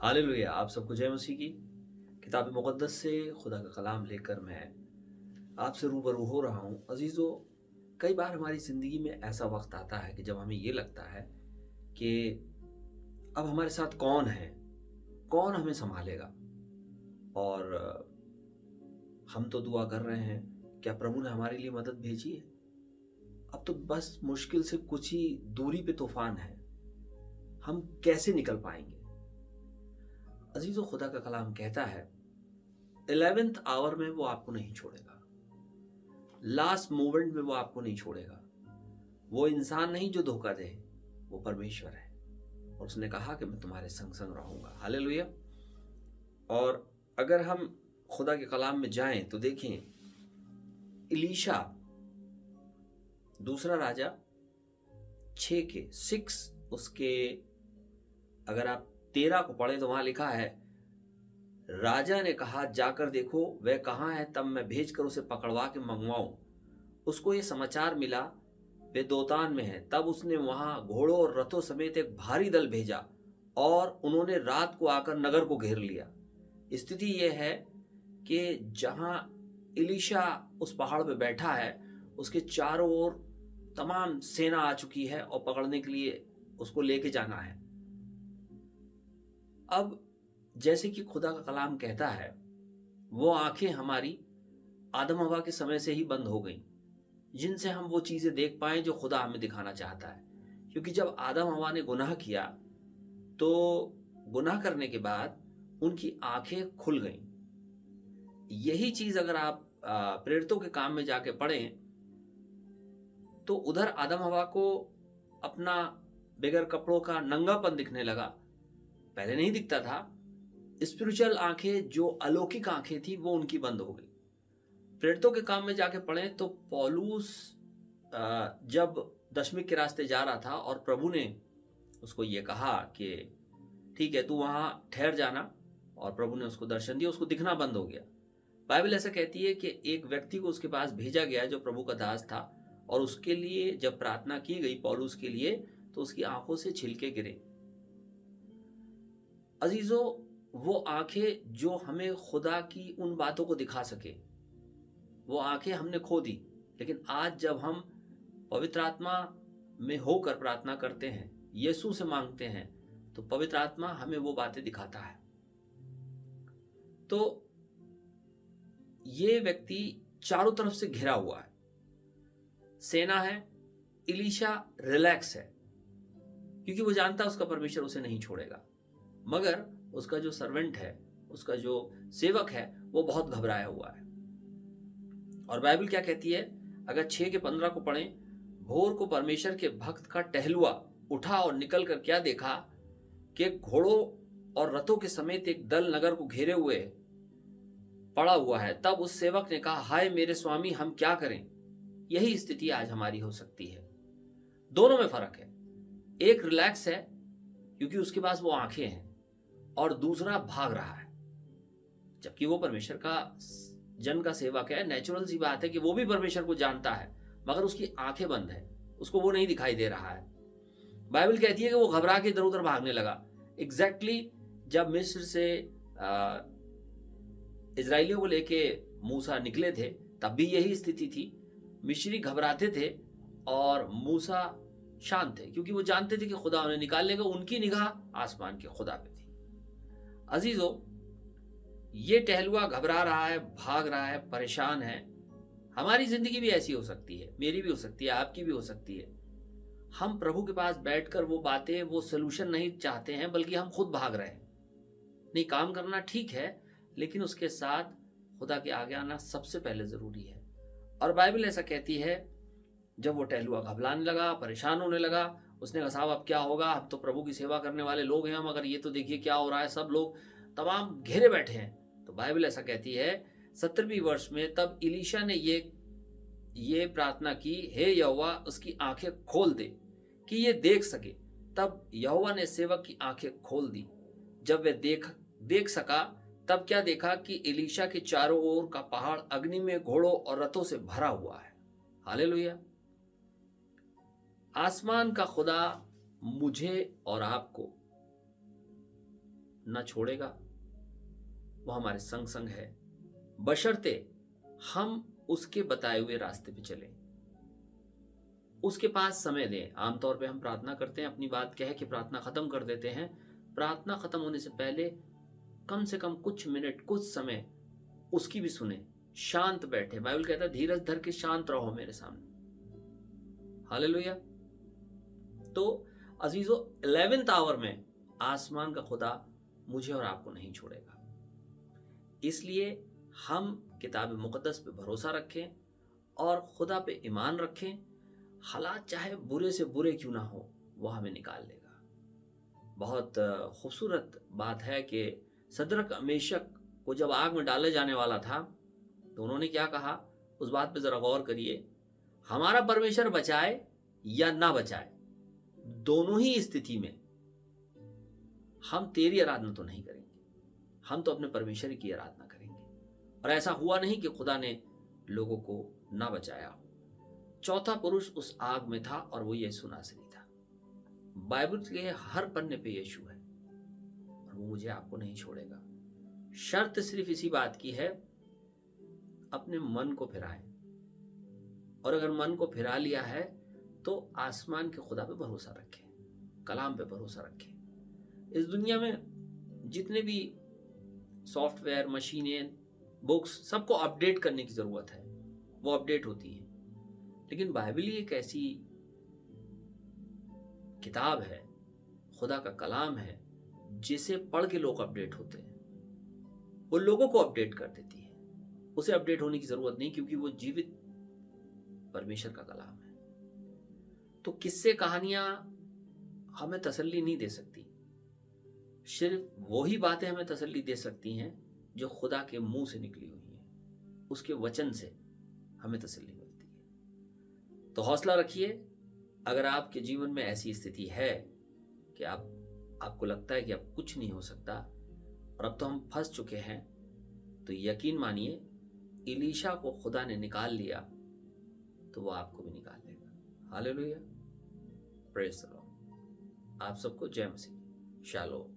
Hallelujah. आप सबको जय मसीह की। किताब मुक़द्दस से खुदा का कलाम लेकर मैं आपसे रूबरू हो रहा हूँ। अजीज़ों, कई बार हमारी ज़िंदगी में ऐसा वक्त आता है कि जब हमें ये लगता है कि अब हमारे साथ कौन है, कौन हमें संभालेगा। और हम तो दुआ कर रहे हैं, क्या प्रभु ने हमारे लिए मदद भेजी है? अब तो बस मुश्किल से कुछ ही दूरी पे तूफान है, हम कैसे निकल पाएंगे? अजीज़ों, खुदा का कलाम कहता है 11th आवर में वो आपको नहीं छोड़ेगा, लास्ट मोमेंट में वो आपको नहीं छोड़ेगा। वो इंसान नहीं जो धोखा दे, वो परमेश्वर है। और उसने कहा कि मैं तुम्हारे संग संग रहूंगा। हालेलुया। और अगर हम खुदा के कलाम में जाएं तो देखें, इलीशा दूसरा राजा 6 उसके अगर आप 13 को पढ़े तो वहां लिखा है, राजा ने कहा जाकर देखो वह कहाँ है, तब मैं भेजकर उसे पकड़वा के मंगवाऊं। उसको ये समाचार मिला वे दोतान में है। तब उसने वहां घोड़ों और रथों समेत एक भारी दल भेजा और उन्होंने रात को आकर नगर को घेर लिया। स्थिति यह है कि जहां इलीशा उस पहाड़ पे बैठा है, उसके चारों ओर तमाम सेना आ चुकी है और पकड़ने के लिए उसको लेके जाना है। अब जैसे कि खुदा का कलाम कहता है, वो आंखें हमारी आदम हवा के समय से ही बंद हो गई, जिनसे हम वो चीजें देख पाए जो खुदा हमें दिखाना चाहता है। क्योंकि जब आदम हवा ने गुनाह किया तो गुनाह करने के बाद उनकी आंखें खुल गईं। यही चीज अगर आप प्रेरितों के काम में जाके पढ़ें तो उधर आदम हवा को अपना बगैर कपड़ों का नंगापन दिखने लगा। पहले नहीं दिखता था। स्पिरिचुअल आंखें, जो अलौकिक आंखें थी, वो उनकी बंद हो गई। प्रेरितों के काम में जाके पढ़ें तो पौलुस जब दशमिक के रास्ते जा रहा था और प्रभु ने उसको ये कहा कि ठीक है, तू वहां ठहर जाना, और प्रभु ने उसको दर्शन दिया, उसको दिखना बंद हो गया। बाइबल ऐसा कहती है कि एक व्यक्ति को उसके पास भेजा गया जो प्रभु का दास था, और उसके लिए जब प्रार्थना की गई पौलुस के लिए, तो उसकी आंखों से छिलके गिरे। अजीजों, वो आंखें जो हमें खुदा की उन बातों को दिखा सके, वो आंखें हमने खो दी। लेकिन आज जब हम पवित्र आत्मा में होकर प्रार्थना करते हैं, यीशु से मांगते हैं, तो पवित्र आत्मा हमें वो बातें दिखाता है। तो ये व्यक्ति चारों तरफ से घिरा हुआ है, सेना है। इलीशा रिलैक्स है क्योंकि वो जानता है उसका परमेश्वर उसे नहीं छोड़ेगा। मगर उसका जो सर्वेंट है, उसका जो सेवक है, वो बहुत घबराया हुआ है। और बाइबल क्या कहती है, अगर 6 के 15 को पढ़ें, भोर को परमेश्वर के भक्त का टहलुआ उठा और निकल कर क्या देखा कि घोड़ों और रथों के समेत एक दल नगर को घेरे हुए पड़ा हुआ है। तब उस सेवक ने कहा, हाय मेरे स्वामी, हम क्या करें? यही स्थिति आज हमारी हो सकती है। दोनों में फर्क है। एक रिलैक्स है क्योंकि उसके पास वो आंखें हैं, और दूसरा भाग रहा है, जबकि वो परमेश्वर का जन का सेवक है। नेचुरल सी बात है कि वो भी परमेश्वर को जानता है, मगर उसकी आंखें बंद है, उसको वो नहीं दिखाई दे रहा है। बाइबल कहती है कि वो घबरा के इधर उधर भागने लगा। एग्जैक्टली जब मिस्र से इजराइलियों को लेके मूसा निकले थे, तब भी यही स्थिति थी। मिस्री घबराते थे और मूसा शांत थे, क्योंकि वो जानते थे कि खुदा उन्हें निकाल लेगा। उनकी निगाह आसमान के खुदा पे थी। अजीजों, ये टहलुआ घबरा रहा है, भाग रहा है, परेशान है। हमारी जिंदगी भी ऐसी हो सकती है, मेरी भी हो सकती है, आपकी भी हो सकती है। हम प्रभु के पास बैठकर वो बातें, वो सोल्यूशन नहीं चाहते हैं, बल्कि हम खुद भाग रहे हैं। नहीं, काम करना ठीक है, लेकिन उसके साथ खुदा के आगे आना सबसे पहले जरूरी है। और बाइबल ऐसा कहती है, जब वो टहलुआ घबराने लगा, परेशान होने लगा, उसने कहा, साहब अब क्या होगा? हम तो प्रभु की सेवा करने वाले लोग हैं, मगर ये तो देखिए क्या हो रहा है, सब लोग तमाम घेरे बैठे हैं। तो बाइबल ऐसा कहती है 17वीं वर्ष में, तब इलीशा ने ये प्रार्थना की, हे यहोवा उसकी आंखें खोल दे कि ये देख सके। तब यहोवा ने सेवक की आंखें खोल दी। जब वह देख सका, तब क्या देखा कि इलीशा के चारों ओर का पहाड़ अग्नि में घोड़ों और रथों से भरा हुआ है। हालेलुया। आसमान का खुदा मुझे और आपको न छोड़ेगा, वो हमारे संग संग है, बशर्ते हम उसके बताए हुए रास्ते पे चलें, उसके पास समय दें। आमतौर पे हम प्रार्थना करते हैं, अपनी बात कह के प्रार्थना खत्म कर देते हैं। प्रार्थना खत्म होने से पहले कम से कम कुछ मिनट, कुछ समय उसकी भी सुने, शांत बैठे। बाइबल कहता है धीरज धर के शांत रहो मेरे सामने। हालेलुया। तो अजीजों, 11th आवर में आसमान का खुदा मुझे और आपको नहीं छोड़ेगा। इसलिए हम किताब मुकद्दस पे भरोसा रखें और खुदा पे ईमान रखें। हालात चाहे बुरे से बुरे क्यों ना हो, वो हमें निकाल लेगा। बहुत खूबसूरत बात है कि सदरक मेशक को जब आग में डाले जाने वाला था तो उन्होंने क्या कहा, उस बात पे जरा गौर करिए। हमारा परमेश्वर बचाए या ना बचाए, दोनों ही स्थिति में हम तेरी आराधना तो नहीं करेंगे, हम तो अपने परमेश्वर की आराधना करेंगे। और ऐसा हुआ नहीं कि खुदा ने लोगों को ना बचाया हो। चौथा पुरुष उस आग में था और वो यीशु नासरी था। बाइबल के हर पन्ने पे यीशु है और वो मुझे आपको नहीं छोड़ेगा। शर्त सिर्फ इसी बात की है, अपने मन को फिराएं, और अगर मन को फिरा लिया है तो आसमान के खुदा पे भरोसा रखें, कलाम पे भरोसा रखें। इस दुनिया में जितने भी सॉफ्टवेयर, मशीनें, बुक्स, सबको अपडेट करने की जरूरत है, वो अपडेट होती है। लेकिन बाइबल ही एक ऐसी किताब है, खुदा का कलाम है, जिसे पढ़ के लोग अपडेट होते हैं। वो लोगों को अपडेट कर देती है, उसे अपडेट होने की जरूरत नहीं, क्योंकि वो जीवित परमेश्वर का कलाम है। तो किस्से, कहानियां हमें तसल्ली नहीं दे सकती। सिर्फ वही बातें हमें तसल्ली दे सकती हैं जो खुदा के मुंह से निकली हुई हैं, उसके वचन से हमें तसल्ली मिलती है। तो हौसला रखिए। अगर आपके जीवन में ऐसी स्थिति है कि आपको लगता है कि अब कुछ नहीं हो सकता और अब तो हम फंस चुके हैं, तो यकीन मानिए, इलीशा को खुदा ने निकाल लिया तो वो आपको भी निकाल लेगा। Hallelujah, praise the Lord. आप सबको जय मसीह, शालोम।